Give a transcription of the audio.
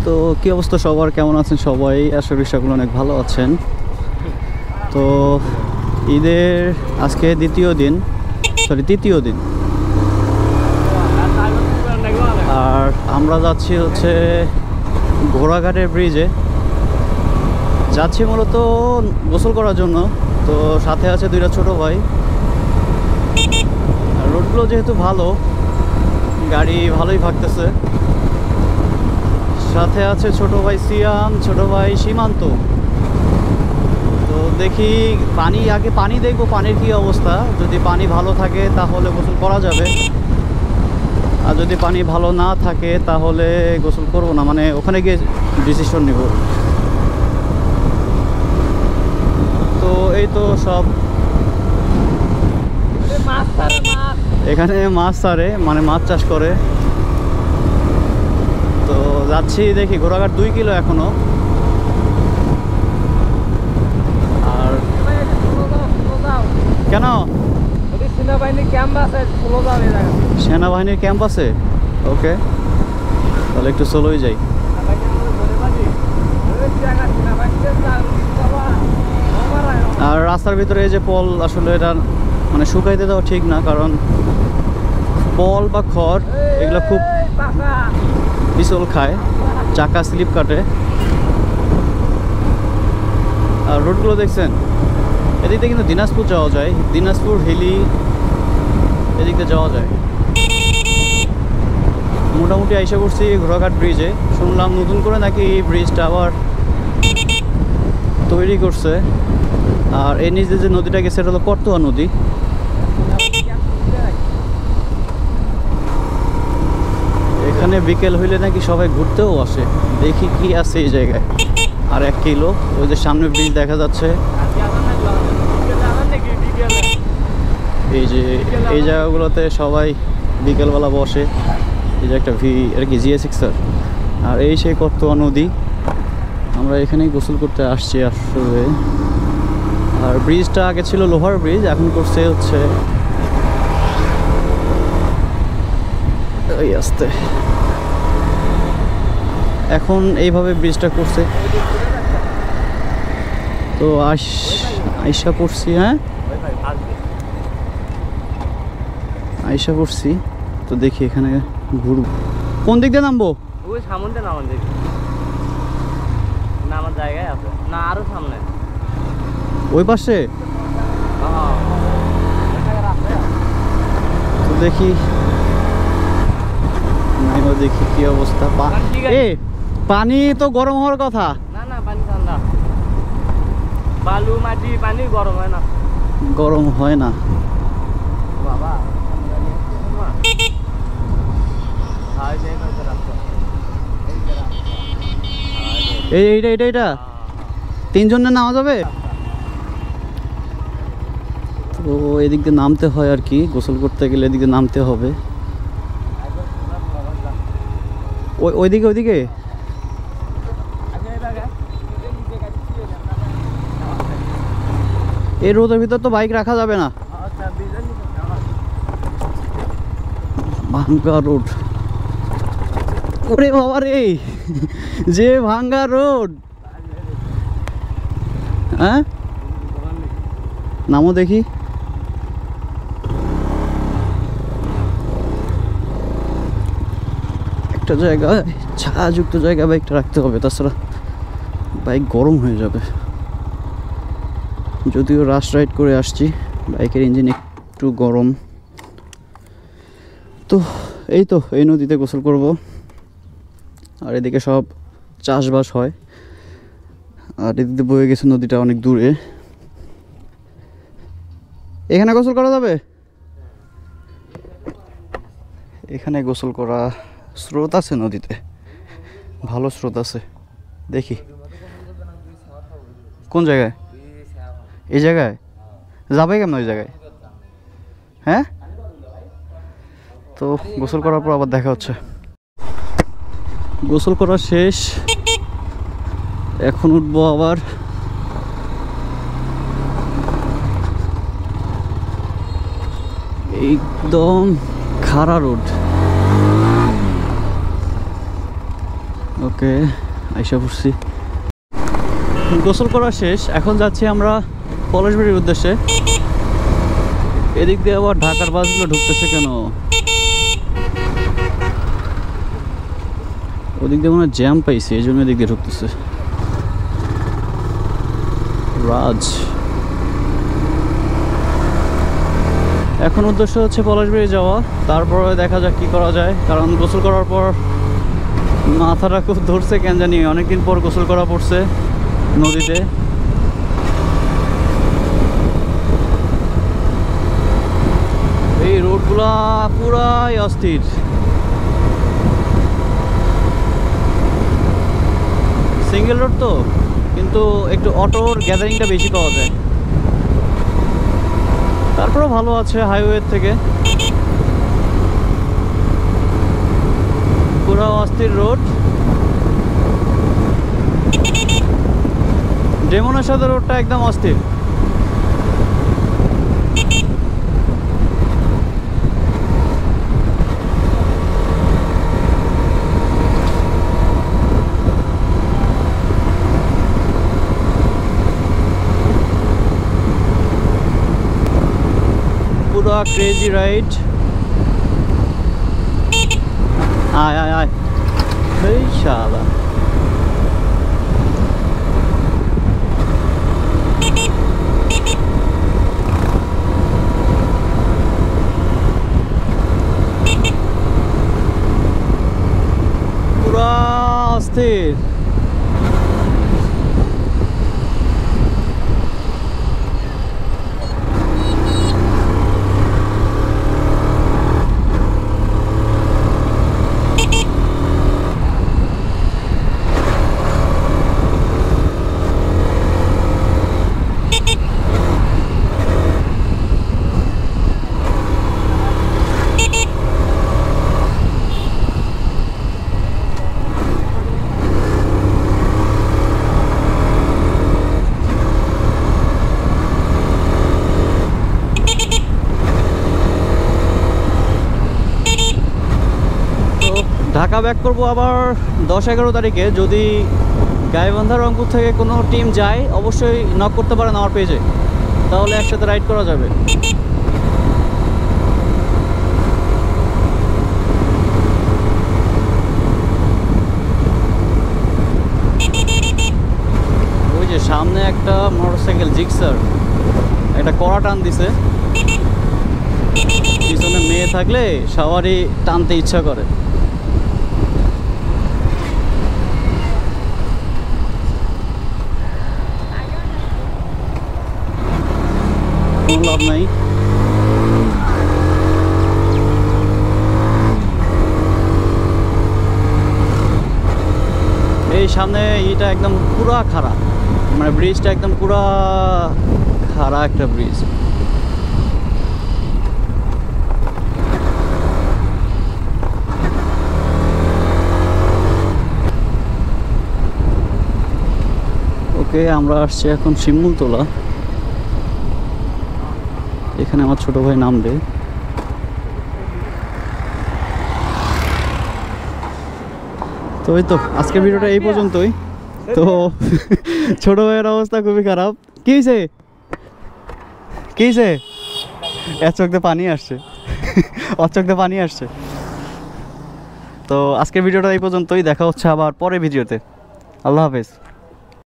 তো কি অবস্থা সবার, কেমন আছেন সবাই? আশা করি সকলে অনেক ভালো আছেন। তো ঈদের আজকে তৃতীয় দিন, আর আমরা যাচ্ছি হচ্ছে ঘোড়াঘাটের ব্রিজে। যাচ্ছি মূলত গোসল করার জন্য। তো সাথে আছে দুইটা ছোট ভাই। রোডগুলো যেহেতু ভালো, গাড়ি ভালোই ভাগতেছে। সাথে আছে ছোট ভাই সিয়াম, ছোট ভাই সীমান্ত। তো দেখি আগে পানি দেখবো, পানির কি অবস্থা। যদি পানি ভালো থাকে তাহলে গোসল করা যাবে, আর যদি পানি ভালো না থাকে তাহলে গোসল করব না, মানে ওখানে গিয়ে ডিসিশন নিব। তো এই তো সব এখানে মাছ ছাড়ে, মানে মাছ চাষ করে। তো যাচ্ছি, দেখি ঘোড়াঘাট 2 কিলো এখনো। আর কেন সেনাবাহিনীর ক্যাম্প আছে? ওকে, তাহলে একটু চলোই যাই। আর রাস্তার ভিতরে এই যে পল, আসলে এটা মানে শুকাইতে দেওয়া ঠিক না, কারণ পল বা খড় এগুলো খুব পিছল খায়, চাকা স্লিপ কাটে। আর রোডগুলো দেখছেন, এদিকে কিন্তু দিনাজপুর যাওয়া যায়, দিনাজপুর হিলি এদিকে যাওয়া যায়। মোটামুটি আইসা পড়ছি ঘোড়াঘাট ব্রিজে। শুনলাম নতুন করে নাকি এই ব্রিজটা আবার তৈরি করছে। আর এর নিচে যে নদীটা গেছে এটা হলো করতোয়া নদী। এখানে বিকেল হইলে নাকি সবাই ঘুরতেও আসে। দেখি কি আছে এই জায়গায়। আর 1 কিলো, ওই যে সামনে ব্রিজ দেখা যাচ্ছে। এই যে এই জায়গাগুলোতে সবাই বিকেলবেলা বসে। এই যে একটা এটা কি GS6 স্যার। আর এই সেই করতোয়া নদী, আমরা এখানেই গোসল করতে আসছি আসলে। আর ব্রিজটা আগে ছিল লোহার ব্রিজ, এখন করছে হচ্ছে এই আস্তে, এখন এইভাবে ব্রিজটা করছে। তো আইসা পড়ছি, হ্যাঁ আইসা পড়ছি। তো দেখি এখানে ঘুরবো। কোন দিক দিয়ে নামবো? ওই সামনে নামান দেখি, না আমার জায়গায় আছে না, আরো সামনে ওই পাশে। তো দেখি দেখি কি অবস্থা। পানি তো গরম হওয়ার কথা না, না পানি ঠান্ডা, বালু মাটি পানি গরম হয় না। গরম হয় না বাবা। এইটা 3 জনে নামা যাবে। তো এদিক দিয়ে নামতে হয় আর কি, গোসল করতে গেলে এদিকে নামতে হবে। ওইদিকে এই রোদের ভিতর তো বাইক রাখা যাবে না। ভাঙ্গা রোড, ওরে বাবা রে, যে ভাঙ্গা রোড। হ্যাঁ নামো দেখি। একটা জায়গায় ছায়াযুক্ত জায়গায় বাইকটা রাখতে হবে, তাছাড়া বাইক গরম হয়ে যাবে। যদিও রাশ রাইড করে আসছি, বাইকের ইঞ্জিন একটু গরম। তো এই নদীতে গোসল করব। আর এদিকে সব চাষবাস হয়, আর এদিকে বয়ে গেছে নদীটা অনেক দূরে। এখানে গোসল করা যাবে? এখানে গোসল করা, স্রোত আছে নদীতে, ভালো স্রোত আছে। দেখি কোন জায়গায়, এই জায়গায় যাবে কেমন ওই জায়গায়? হ্যাঁ, তো গোসল করার পর আবার দেখা হচ্ছে। গোসল করা শেষ, এখন উঠবো আবার। একদম খাড়া রোড, ওকে, আইসা পড়ছি। গোসল করা শেষ, এখন যাচ্ছি আমরা পলাশবাড়ির উদ্দেশ্যে। এদিক দিয়ে আবার ঢাকার বাসগুলো ঢুকতেছে কেন? ওদিক দিয়ে মনে হয় জ্যাম পাইছে, এই জন্য এদিক দিয়ে ঢুকতেছে। রাজ, এখন উদ্দেশ্য হচ্ছে পলাশবাড়ি যাওয়া, তারপরে দেখা যাক কি করা যায়। কারণ গোসল করার পর মাথাটা খুব ধরছে কেন জানি, অনেকদিন পর গোসল করা পড়ছে নদীতে। এই রোডগুলা পুরাই অস্থির। সিঙ্গেল রোড তো, কিন্তু একটু অটোর গ্যাদারিংটা বেশি পাওয়া যায়। তারপরেও ভালো আছে হাইওয়ে থেকে। পুরো অস্থির রোড। ডেমনের সাথে রোডটা একদম অস্থির। পুরো ক্রেজি রাইড। আয় আয় আয়, এই শালা। পুরা অস্থির। ঢাকা ব্যাক করবো আবার 10-11 তারিখে। যদি গাইবান্ধা রংপুর থেকে কোনো টিম যায় অবশ্যই নক করতে পারেন আমার পেজে, তাহলে একসাথে রাইড করা যাবে। ওই যে সামনে একটা মোটরসাইকেল জিক্সার একটা কড়া টান দিছে। পিছনে মেয়ে থাকলে সবারই টানতে ইচ্ছা করে। লাভ নাই। এই সামনে এটা একদম পুরা খাড়া, মানে ব্রিজটা একদম পুরা খাড়া একটা ব্রিজ। ওকে, আমরা আসছি এখন শিমুলতলা। এখানে আমার ছোট ভাই নামবে। তো এই তো আজকের ভিডিওটা এই পর্যন্তই। তো ছোট ভাইয়ের অবস্থা খুবই খারাপ। কি হয়েছে? কি হয়েছে? এর চোখ দিয়ে পানি আসছে, ওর চোখ দিয়ে পানি আসছে। তো আজকের ভিডিওটা এই পর্যন্তই, দেখা হচ্ছে আবার পরের ভিডিওতে। আল্লাহ হাফেজ।